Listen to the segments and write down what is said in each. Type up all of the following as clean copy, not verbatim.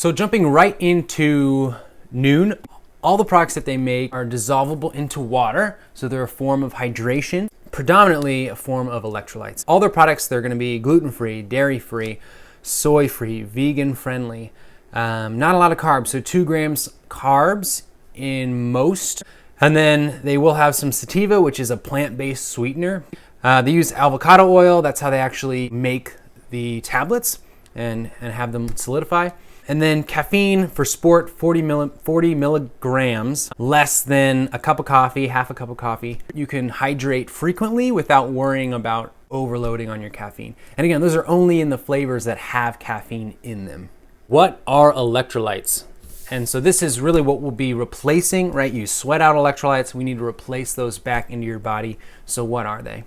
So jumping right into Nuun, all the products that they make are dissolvable into water, so they're a form of hydration, predominantly a form of electrolytes. All their products, they're gonna be gluten-free, dairy-free, soy-free, vegan-friendly, not a lot of carbs, so 2 grams carbs in most. And then they will have some sativa, which is a plant-based sweetener. They use avocado oil, that's how they actually make the tablets and have them solidify. And then caffeine for sport, 40 milligrams, less than a cup of coffee, half a cup of coffee. You can hydrate frequently without worrying about overloading on your caffeine. And again, those are only in the flavors that have caffeine in them. What are electrolytes? And so this is really what we'll be replacing, right? You sweat out electrolytes, we need to replace those back into your body. So what are they?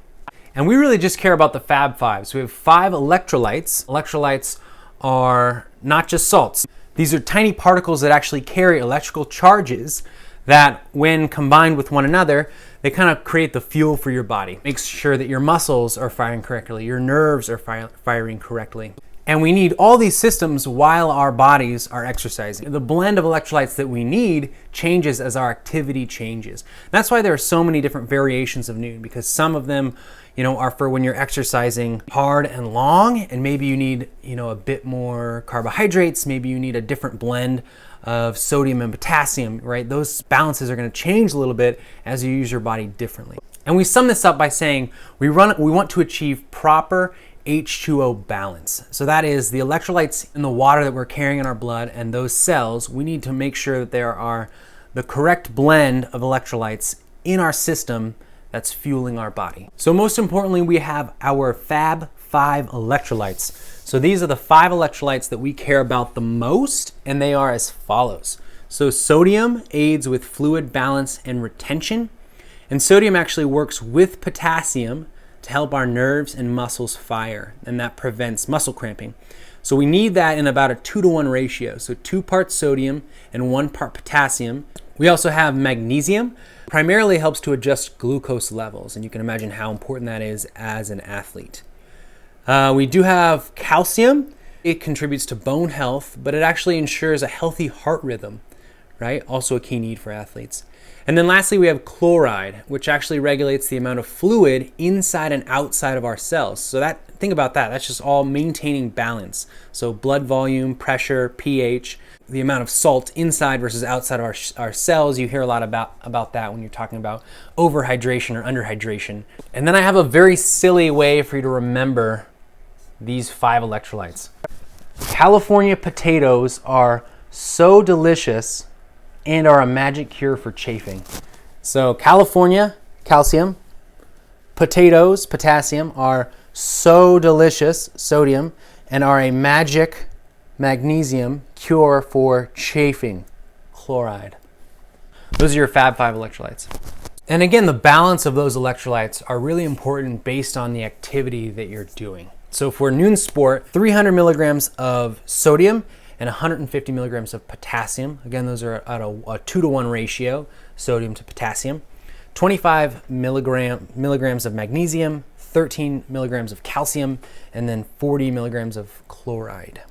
And we really just care about the Fab Five. So we have 5 electrolytes. Electrolytes are not just salts. These are tiny particles that actually carry electrical charges that when combined with one another, they kind of create the fuel for your body. Makes sure that your muscles are firing correctly, your nerves are firing correctly. And we need all these systems while our bodies are exercising. The blend of electrolytes that we need changes as our activity changes. That's why there are so many different variations of Nuun, because some of them, are for when you're exercising hard and long, and maybe you need, a bit more carbohydrates, maybe you need a different blend of sodium and potassium, right? Those balances are gonna change a little bit as you use your body differently. And we sum this up by saying we want to achieve proper H2O balance. So that is the electrolytes in the water that we're carrying in our blood and those cells, we need to make sure that there are the correct blend of electrolytes in our system that's fueling our body. So most importantly, we have our Fab 5 electrolytes. So these are the 5 electrolytes that we care about the most, and they are as follows. So sodium aids with fluid balance and retention, and sodium actually works with potassium to help our nerves and muscles fire, and that prevents muscle cramping. So we need that in about a 2-to-1 ratio. So 2 parts sodium and 1 part potassium. We also have magnesium, primarily helps to adjust glucose levels, and you can imagine how important that is as an athlete. We do have calcium. It contributes to bone health, but it actually ensures a healthy heart rhythm, right? Also a key need for athletes. And then lastly, we have chloride, which actually regulates the amount of fluid inside and outside of our cells. So think about that. That's just all maintaining balance. So blood volume, pressure, pH, the amount of salt inside versus outside of our cells. You hear a lot about that when you're talking about overhydration or underhydration. And then I have a very silly way for you to remember these 5 electrolytes. California potatoes are so delicious and are a magic cure for chafing. So California, calcium, potatoes, potassium, are so delicious, sodium, and are a magic magnesium cure for chafing, chloride. Those are your Fab 5 electrolytes. And again, the balance of those electrolytes are really important based on the activity that you're doing. So for Nuun Sport, 300 milligrams of sodium and 150 milligrams of potassium. Again, those are at a 2-to-1 ratio, sodium to potassium. 25 milligrams of magnesium, 13 milligrams of calcium, and then 40 milligrams of chloride.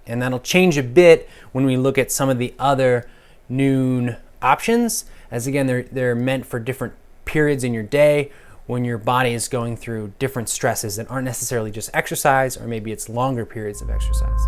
And that'll change a bit when we look at some of the other Nuun options, as again, they're meant for different periods in your day when your body is going through different stresses that aren't necessarily just exercise, or maybe it's longer periods of exercise.